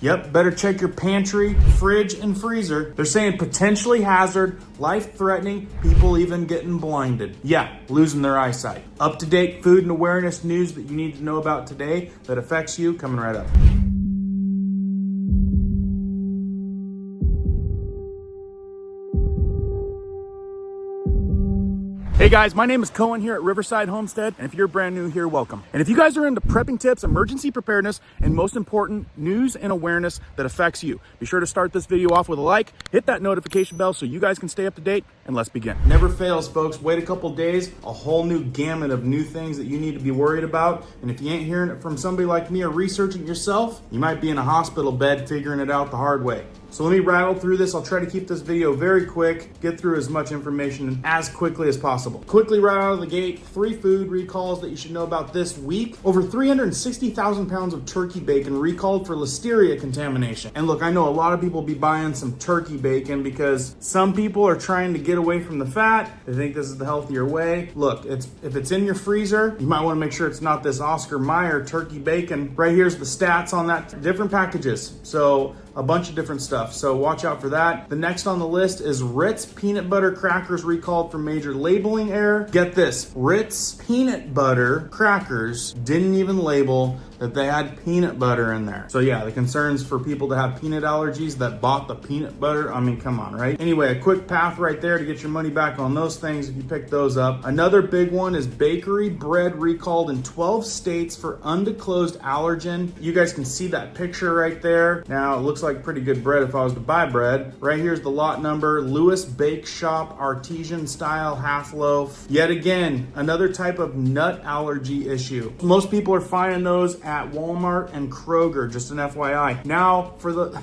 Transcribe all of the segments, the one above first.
Yep, better check your pantry, fridge, and freezer. They're saying potentially hazard, life-threatening, people even getting blinded. Yeah, losing their eyesight. Up-to-date food and awareness news that you need to know about today that affects you, coming right up. Hey guys, my name is Cohen here at Riverside Homestead, and if you're brand new here, welcome. And if you guys are into prepping tips, emergency preparedness, and most important, news and awareness that affects you, be sure to start this video off with a like, hit that notification bell so you guys can stay up to date, and let's begin. Never fails, folks. Wait a couple days, a whole new gamut of new things that you need to be worried about, and if you ain't hearing it from somebody like me or researching it yourself, you might be in a hospital bed figuring it out the hard way. So let me rattle through this. I'll try to keep this video very quick, get through as much information as quickly as possible. Quickly right out of the gate, 3 food recalls that you should know about this week. Over 360,000 pounds of turkey bacon recalled for listeria contamination. And look, I know a lot of people be buying some turkey bacon because some people are trying to get away from the fat. They think this is the healthier way. Look, if it's in your freezer, you might want to make sure it's not this Oscar Mayer turkey bacon. Right here's the stats on that. Different packages. So a bunch of different stuff. So watch out for that. The next on the list is Ritz peanut butter crackers recalled for major labeling error. Get this, Ritz peanut butter crackers didn't even label that they had peanut butter in there. So yeah, the concerns for people that have peanut allergies that bought the peanut butter, I mean, come on, right? Anyway, a quick path right there to get your money back on those things if you pick those up. Another big one is bakery bread recalled in 12 states for undisclosed allergen. You guys can see that picture right there. Now, it looks like pretty good bread if I was to buy bread. Right here's the lot number, Lewis Bake Shop artisan style half loaf. Yet again, another type of nut allergy issue. Most people are finding those at Walmart and Kroger, just an FYI. Now,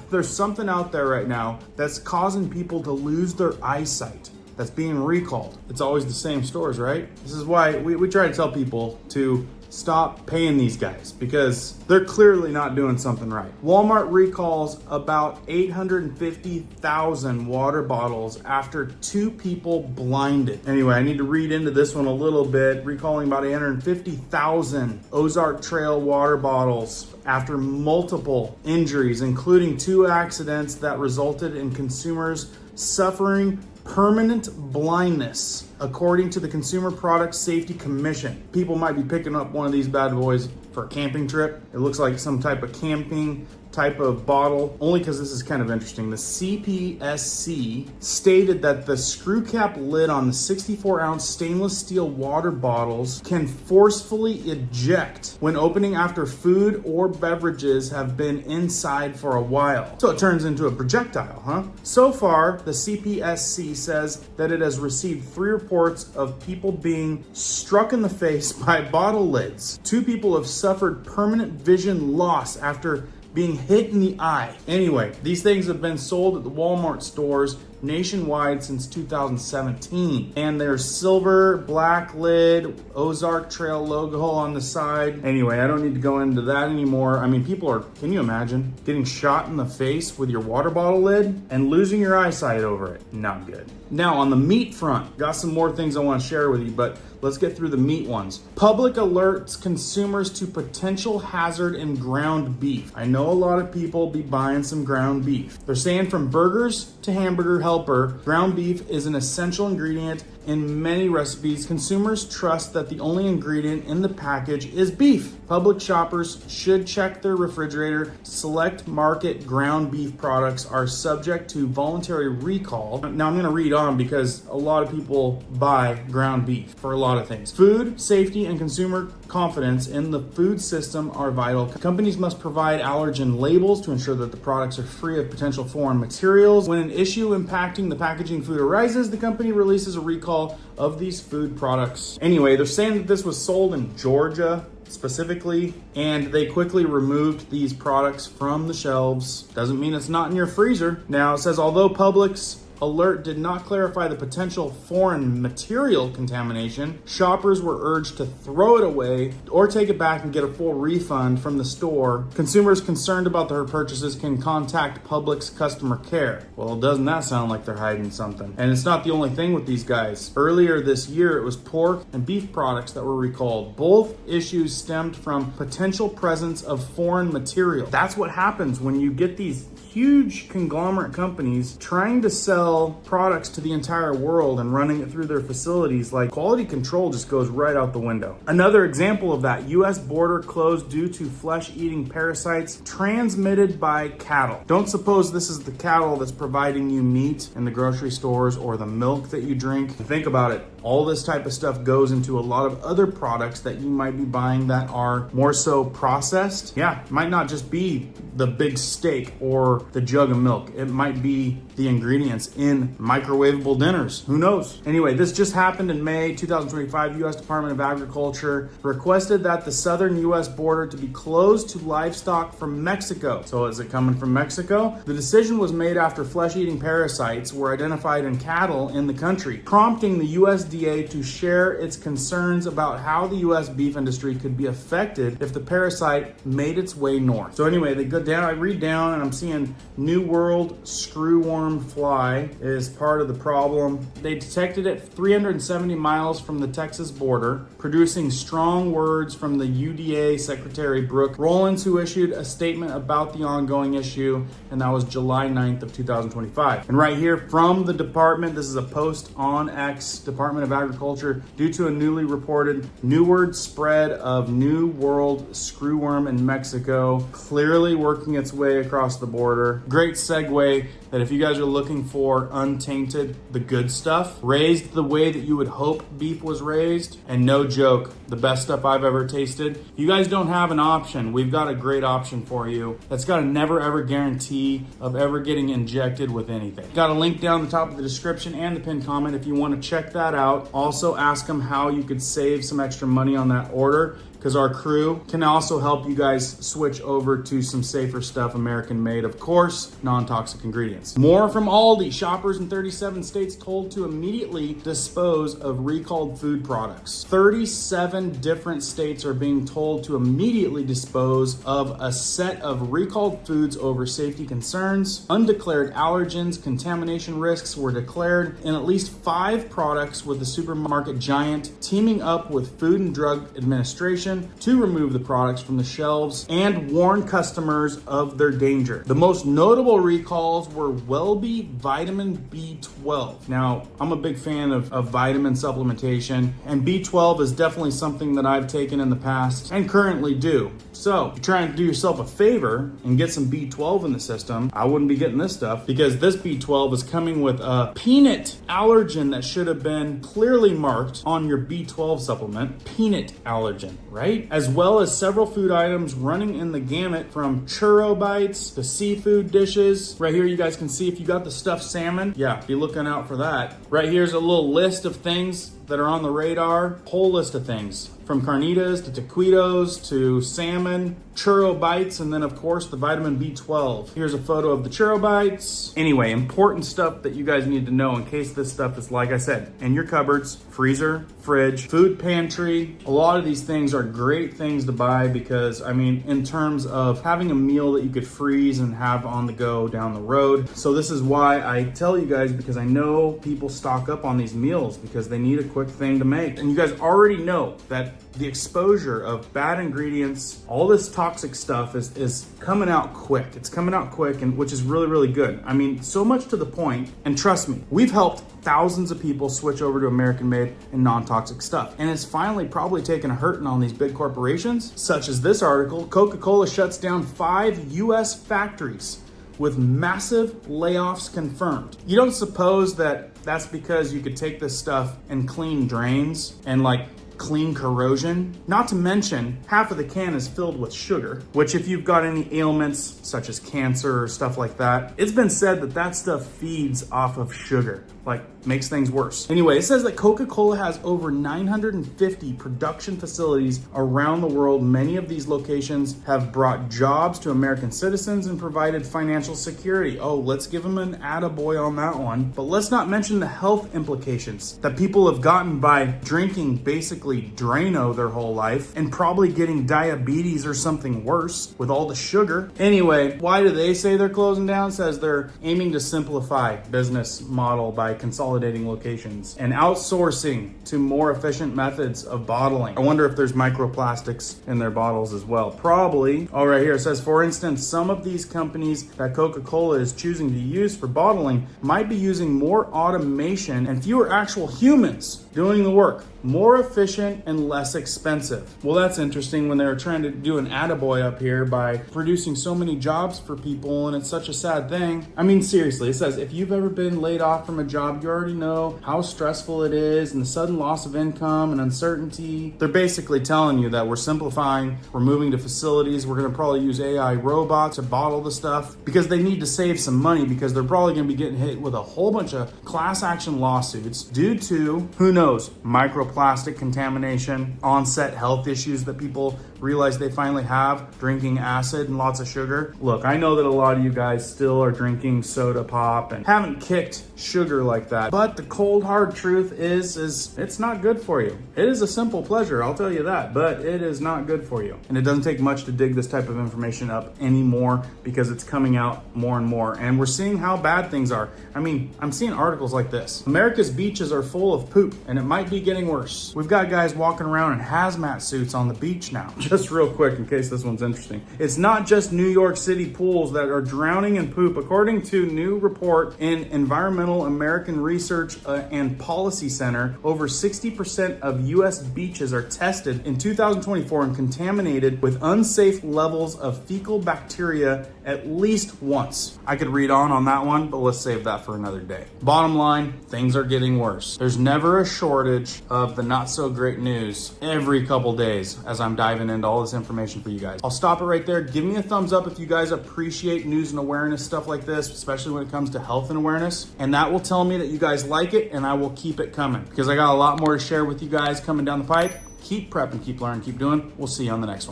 there's something out there right now that's causing people to lose their eyesight. That's being recalled. It's always the same stores, right? This is why we try to tell people to stop paying these guys because they're clearly not doing something right. Walmart recalls about 850,000 water bottles after 2 people blinded. Anyway, I need to read into this one a little bit. Recalling about 850,000 Ozark Trail water bottles after multiple injuries, including 2 accidents that resulted in consumers suffering permanent blindness, according to the Consumer Product Safety Commission. People might be picking up one of these bad boys for a camping trip. It looks like some type of camping type of bottle, only because this is kind of interesting. The CPSC stated that the screw cap lid on the 64-ounce stainless steel water bottles can forcefully eject when opening after food or beverages have been inside for a while. So it turns into a projectile, huh? So far, the CPSC says that it has received 3 reports of people being struck in the face by bottle lids. 2 people have suffered permanent vision loss after being hit in the eye. Anyway, these things have been sold at the Walmart stores nationwide since 2017. And there's silver, black lid, Ozark Trail logo on the side. Anyway, I don't need to go into that anymore. I mean, can you imagine getting shot in the face with your water bottle lid and losing your eyesight over it? Not good. Now, on the meat front, got some more things I want to share with you, but let's get through the meat ones. Public alerts consumers to potential hazard in ground beef. I know a lot of people be buying some ground beef. They're saying from burgers to hamburger helper, ground beef is an essential ingredient in many recipes. Consumers trust that the only ingredient in the package is beef. Public shoppers should check their refrigerator. Select market ground beef products are subject to voluntary recall. Now I'm going to read on because a lot of people buy ground beef for a lot of things. Food safety and consumer confidence in the food system are vital. Companies must provide allergen labels to ensure that the products are free of potential foreign materials. When an issue impacting the packaging food arises, the company releases a recall of these food products. Anyway, they're saying that this was sold in Georgia specifically, and they quickly removed these products from the shelves. Doesn't mean it's not in your freezer. Now, it says, although Publix alert did not clarify the potential foreign material contamination, shoppers were urged to throw it away or take it back and get a full refund from the store. Consumers concerned about their purchases can contact Publix customer care. Well, doesn't that sound like they're hiding something? And it's not the only thing with these guys. Earlier this year, it was pork and beef products that were recalled. Both issues stemmed from potential presence of foreign material. That's what happens when you get these huge conglomerate companies trying to sell products to the entire world and running it through their facilities. Like, quality control just goes right out the window. Another example of that, US border closed due to flesh-eating parasites transmitted by cattle. Don't suppose this is the cattle that's providing you meat in the grocery stores or the milk that you drink. Think about it. All this type of stuff goes into a lot of other products that you might be buying that are more so processed. Yeah, it might not just be the big steak or the jug of milk. It might be the ingredients in microwavable dinners. Who knows? Anyway, this just happened in May 2025. U.S. Department of Agriculture requested that the southern U.S. border to be closed to livestock from Mexico. So is it coming from Mexico? The decision was made after flesh-eating parasites were identified in cattle in the country, prompting the USDA to share its concerns about how the U.S. beef industry could be affected if the parasite made its way north. So anyway, they go down, I read down and I'm seeing New World screwworm fly is part of the problem. They detected it 370 miles from the Texas border, producing strong words from the UDA Secretary Brooke Rollins, who issued a statement about the ongoing issue, and that was July 9th of 2025. And right here from the department, this is a post on X, Department of Agriculture, due to a newly reported newward spread of New World screwworm in Mexico, clearly working its way across the border. Great segue that if you guys are looking for untainted, the good stuff, raised the way that you would hope beef was raised, and no joke, the best stuff I've ever tasted. If you guys don't have an option, we've got a great option for you that's got a never ever guarantee of ever getting injected with anything. Got a link down the top of the description and the pinned comment if you want to check that out. Also ask them how you could save some extra money on that order, because our crew can also help you guys switch over to some safer stuff, American made, of course, non-toxic ingredients. More from Aldi. Shoppers in 37 states told to immediately dispose of recalled food products. 37 different states are being told to immediately dispose of a set of recalled foods over safety concerns. Undeclared allergens, contamination risks were declared in at least 5 products, with the supermarket giant teaming up with Food and Drug Administration to remove the products from the shelves and warn customers of their danger. The most notable recalls were Welby Vitamin B12. Now, I'm a big fan of vitamin supplementation, and B12 is definitely something that I've taken in the past and currently do. So, if you're trying to do yourself a favor and get some B12 in the system, I wouldn't be getting this stuff, because this B12 is coming with a peanut allergen that should have been clearly marked on your B12 supplement. Peanut allergen, right? As well as several food items running in the gamut from churro bites to seafood dishes. Right here you guys can see if you got the stuffed salmon, yeah, be looking out for that. Right here's a little list of things that are on the radar, whole list of things. From carnitas to taquitos to salmon, churro bites, and then of course the vitamin B12. Here's a photo of the churro bites. Anyway, important stuff that you guys need to know in case this stuff is, like I said, in your cupboards, freezer, fridge, food pantry. A lot of these things are great things to buy because, I mean, in terms of having a meal that you could freeze and have on the go down the road. So this is why I tell you guys, because I know people stock up on these meals because they need a quick thing to make. And you guys already know that the exposure of bad ingredients, all this toxic stuff is coming out quick. It's coming out quick, and which is really, really good. I mean, so much to the point, and trust me, we've helped thousands of people switch over to American made and non-toxic stuff. And it's finally probably taken a hurting on these big corporations, such as this article. Coca-Cola shuts down 5 US factories with massive layoffs confirmed. You don't suppose that that's because you could take this stuff and clean drains and like clean corrosion. Not to mention, half of the can is filled with sugar, which if you've got any ailments such as cancer or stuff like that, it's been said that that stuff feeds off of sugar, like makes things worse. Anyway, it says that Coca-Cola has over 950 production facilities around the world. Many of these locations have brought jobs to American citizens and provided financial security. Oh, let's give them an attaboy on that one. But let's not mention the health implications that people have gotten by drinking basically Drano their whole life and probably getting diabetes or something worse with all the sugar. Anyway, why do they say they're closing down? It says they're aiming to simplify business model by consolidating locations and outsourcing to more efficient methods of bottling. I wonder if there's microplastics in their bottles as well. Probably. Oh, right here it says, for instance, some of these companies that Coca-Cola is choosing to use for bottling might be using more automation and fewer actual humans doing the work. More efficient and less expensive. Well, that's interesting when they're trying to do an attaboy up here by producing so many jobs for people, and it's such a sad thing. I mean, seriously, it says if you've ever been laid off from a job, you already know how stressful it is and the sudden loss of income and uncertainty. They're basically telling you that we're simplifying, we're moving to facilities, we're gonna probably use AI robots to bottle the stuff because they need to save some money because they're probably gonna be getting hit with a whole bunch of class action lawsuits due to, who knows, microplastic contamination, onset health issues that people realize they finally have, drinking acid and lots of sugar. Look, I know that a lot of you guys still are drinking soda pop and haven't kicked sugar like that, but the cold hard truth is it's not good for you. It is a simple pleasure, I'll tell you that, but it is not good for you. And it doesn't take much to dig this type of information up anymore because it's coming out more and more, and we're seeing how bad things are. I mean, I'm seeing articles like this. America's beaches are full of poop and it might be getting worse. We've got guys walking around in hazmat suits on the beach now. Just real quick, in case this one's interesting. It's not just New York City pools that are drowning in poop. According to new report in Environmental American Research and Policy Center, over 60% of U.S. beaches are tested in 2024 and contaminated with unsafe levels of fecal bacteria at least once. I could read on that one, but let's save that for another day. Bottom line, things are getting worse. There's never a shortage of the not so great news every couple days as I'm diving into all this information for you guys. I'll stop it right there. Give me a thumbs up if you guys appreciate news and awareness stuff like this, especially when it comes to health and awareness. And that will tell me that you guys like it, and I will keep it coming because I got a lot more to share with you guys coming down the pipe. Keep prepping, keep learning, keep doing. We'll see you on the next one.